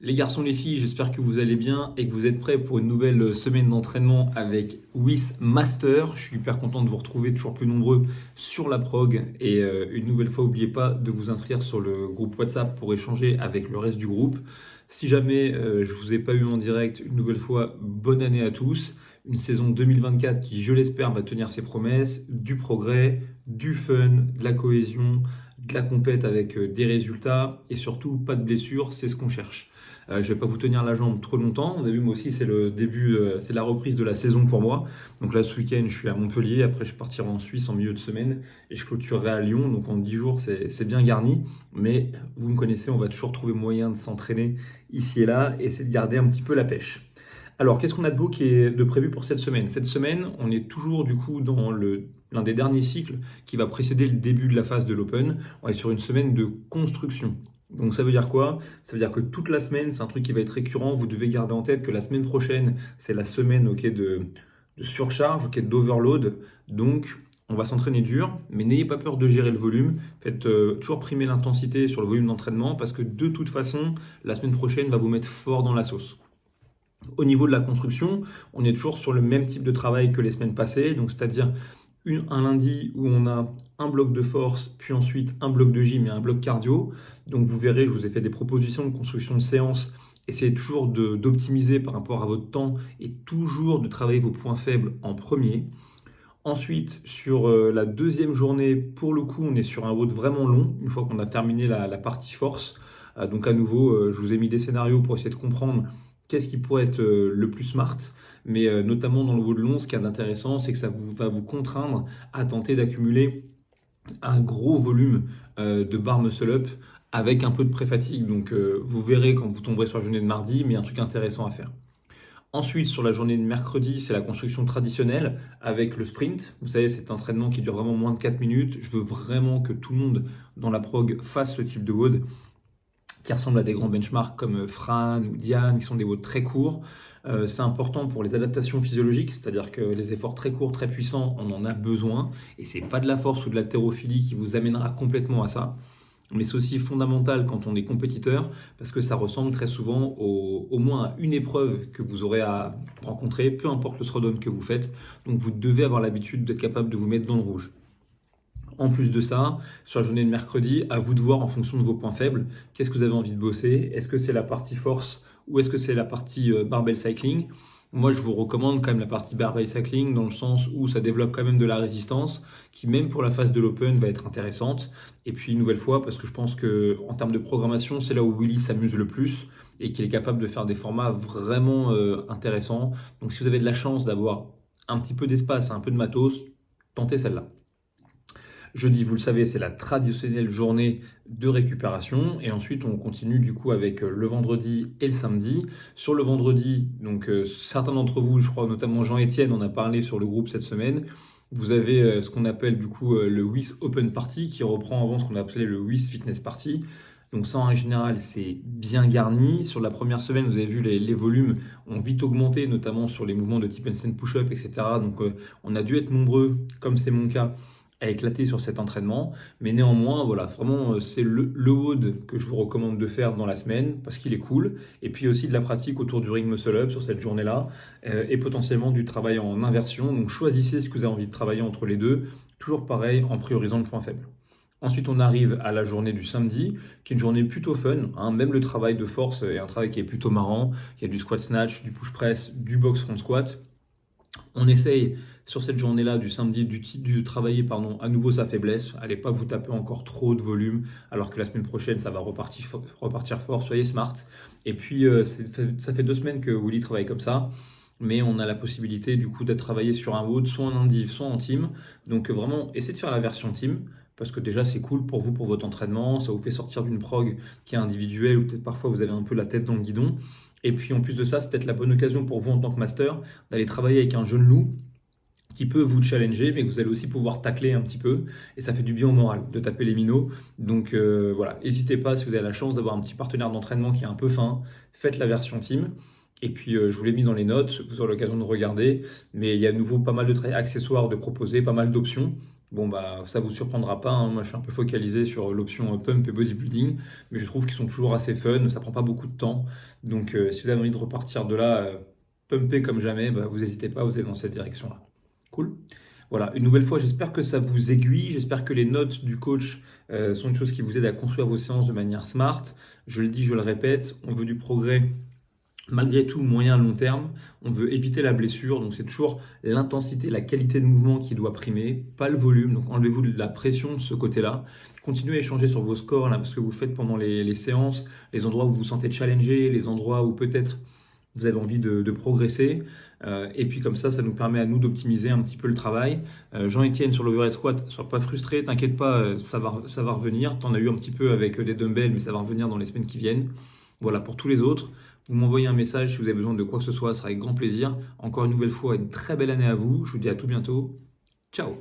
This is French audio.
Les garçons, les filles, j'espère que vous allez bien et que vous êtes prêts pour une nouvelle semaine d'entraînement avec WIS Master. Je suis hyper content de vous retrouver toujours plus nombreux sur la prog et une nouvelle fois, n'oubliez pas de vous inscrire sur le groupe WhatsApp pour échanger avec le reste du groupe. Si jamais je vous ai pas eu en direct, une nouvelle fois, bonne année à tous. Une saison 2024 qui, je l'espère, va tenir ses promesses, du progrès, du fun, de la cohésion, de la compète avec des résultats et surtout pas de blessures, c'est ce qu'on cherche. Je ne vais pas vous tenir la jambe trop longtemps. Vous avez vu, moi aussi, c'est le début, c'est la reprise de la saison pour moi. Donc là, ce week-end, je suis à Montpellier. Après, je partirai en Suisse en milieu de semaine et je clôturerai à Lyon. Donc en 10 jours, c'est bien garni. Mais vous me connaissez, on va toujours trouver moyen de s'entraîner ici et là et c'est de garder un petit peu la pêche. Alors, qu'est-ce qu'on a de beau qui est de prévu pour cette semaine? Cette semaine, on est toujours du coup dans l'un des derniers cycles qui va précéder le début de la phase de l'Open. On est sur une semaine de construction. Donc ça veut dire quoi? Ça veut dire que toute la semaine, c'est un truc qui va être récurrent. Vous devez garder en tête que la semaine prochaine, c'est la semaine de surcharge, d'overload. Donc on va s'entraîner dur, mais n'ayez pas peur de gérer le volume. Faites toujours primer l'intensité sur le volume d'entraînement parce que de toute façon, la semaine prochaine va vous mettre fort dans la sauce. Au niveau de la construction, on est toujours sur le même type de travail que les semaines passées, donc c'est-à-dire un lundi où on a un bloc de force, puis ensuite un bloc de gym et un bloc cardio. Donc vous verrez, je vous ai fait des propositions de construction de séance. Essayez toujours d'optimiser par rapport à votre temps et toujours de travailler vos points faibles en premier. Ensuite, sur la deuxième journée, pour le coup, on est sur un WOD vraiment long, une fois qu'on a terminé la partie force. Donc à nouveau, je vous ai mis des scénarios pour essayer de comprendre qu'est-ce qui pourrait être le plus smart. Mais notamment dans le WOD long, ce qui est intéressant, c'est que ça va vous contraindre à tenter d'accumuler un gros volume de bar muscle-up avec un peu de pré-fatigue. Donc vous verrez quand vous tomberez sur la journée de mardi, mais il y a un truc intéressant à faire. Ensuite, sur la journée de mercredi, c'est la construction traditionnelle avec le sprint. Vous savez, c'est un entraînement qui dure vraiment moins de 4 minutes. Je veux vraiment que tout le monde dans la prog fasse ce type de WOD qui ressemble à des grands benchmarks comme Fran ou Diane, qui sont des WOD très courts. C'est important pour les adaptations physiologiques, c'est-à-dire que les efforts très courts, très puissants, on en a besoin. Et c'est pas de la force ou de l'haltérophilie qui vous amènera complètement à ça. Mais c'est aussi fondamental quand on est compétiteur, parce que ça ressemble très souvent au moins à une épreuve que vous aurez à rencontrer, peu importe le throwdown que vous faites. Donc vous devez avoir l'habitude d'être capable de vous mettre dans le rouge. En plus de ça, sur la journée de mercredi, à vous de voir en fonction de vos points faibles, qu'est-ce que vous avez envie de bosser? Est-ce que c'est la partie force ou est-ce que c'est la partie barbell cycling? Moi, je vous recommande quand même la partie barbell cycling dans le sens où ça développe quand même de la résistance qui, même pour la phase de l'open, va être intéressante. Et puis, une nouvelle fois, parce que je pense que en termes de programmation, c'est là où Willy s'amuse le plus et qu'il est capable de faire des formats vraiment intéressants. Donc, si vous avez de la chance d'avoir un petit peu d'espace, un peu de matos, tentez celle-là. Jeudi, vous le savez, c'est la traditionnelle journée de récupération. Et ensuite, on continue du coup avec le vendredi et le samedi. Sur le vendredi, donc certains d'entre vous, je crois notamment Jean-Étienne, en a parlé sur le groupe cette semaine. Vous avez ce qu'on appelle du coup le WIS Open Party qui reprend avant ce qu'on appelait le WIS Fitness Party. Donc ça, en général, c'est bien garni. Sur la première semaine, vous avez vu les volumes ont vite augmenté, notamment sur les mouvements de type handstand push-up, etc. Donc on a dû être nombreux, comme c'est mon cas, à éclater sur cet entraînement. Mais néanmoins, voilà, vraiment, c'est le WOD que je vous recommande de faire dans la semaine parce qu'il est cool. Et puis aussi de la pratique autour du ring muscle up sur cette journée-là et potentiellement du travail en inversion. Donc choisissez ce que vous avez envie de travailler entre les deux. Toujours pareil, en priorisant le point faible. Ensuite, on arrive à la journée du samedi, qui est une journée plutôt fun. Hein. Même le travail de force est un travail qui est plutôt marrant. Il y a du squat snatch, du push press, du box front squat. On essaye sur cette journée-là du samedi de travailler à nouveau sa faiblesse. Allez pas vous taper encore trop de volume, alors que la semaine prochaine, ça va repartir fort. Soyez smart. Et puis, ça fait 2 semaines que Willy travaille comme ça. Mais on a la possibilité du coup d'être travaillé sur un WOD, soit en indiv, soit en team. Donc vraiment, essayez de faire la version team, parce que déjà c'est cool pour vous, pour votre entraînement, ça vous fait sortir d'une prog qui est individuelle, ou peut-être parfois vous avez un peu la tête dans le guidon. Et puis en plus de ça, c'est peut-être la bonne occasion pour vous en tant que master d'aller travailler avec un jeune loup qui peut vous challenger, mais que vous allez aussi pouvoir tacler un petit peu, et ça fait du bien au moral de taper les minots. Donc voilà, n'hésitez pas, si vous avez la chance d'avoir un petit partenaire d'entraînement qui est un peu fin, faites la version team. Et puis je vous l'ai mis dans les notes, vous aurez l'occasion de regarder, mais il y a à nouveau pas mal de traits accessoires de proposer, pas mal d'options. Bon, bah, ça vous surprendra pas, hein. Moi, je suis un peu focalisé sur l'option pump et bodybuilding, mais je trouve qu'ils sont toujours assez fun. Ça prend pas beaucoup de temps. Donc, si vous avez envie de repartir de là, pumper comme jamais, bah, vous n'hésitez pas, vous allez dans cette direction-là. Cool. Voilà, une nouvelle fois, j'espère que ça vous aiguille. J'espère que les notes du coach sont une chose qui vous aide à construire vos séances de manière smart. Je le dis, je le répète, on veut du progrès malgré tout moyen à long terme. On veut éviter la blessure, donc c'est toujours l'intensité, la qualité de mouvement qui doit primer, pas le volume. Donc enlevez-vous de la pression de ce côté-là. Continuez à échanger sur vos scores, là, ce que vous faites pendant les séances, les endroits où vous vous sentez challengé, les endroits où peut-être vous avez envie de progresser. Et puis comme ça nous permet à nous d'optimiser un petit peu le travail. Jean-Etienne sur l'overhead squat, sois pas frustré, t'inquiète pas, ça va revenir. T'en as eu un petit peu avec des dumbbells, mais ça va revenir dans les semaines qui viennent. Voilà, pour tous les autres, vous m'envoyez un message si vous avez besoin de quoi que ce soit, ce sera avec grand plaisir. Encore une nouvelle fois, une très belle année à vous. Je vous dis à tout bientôt. Ciao!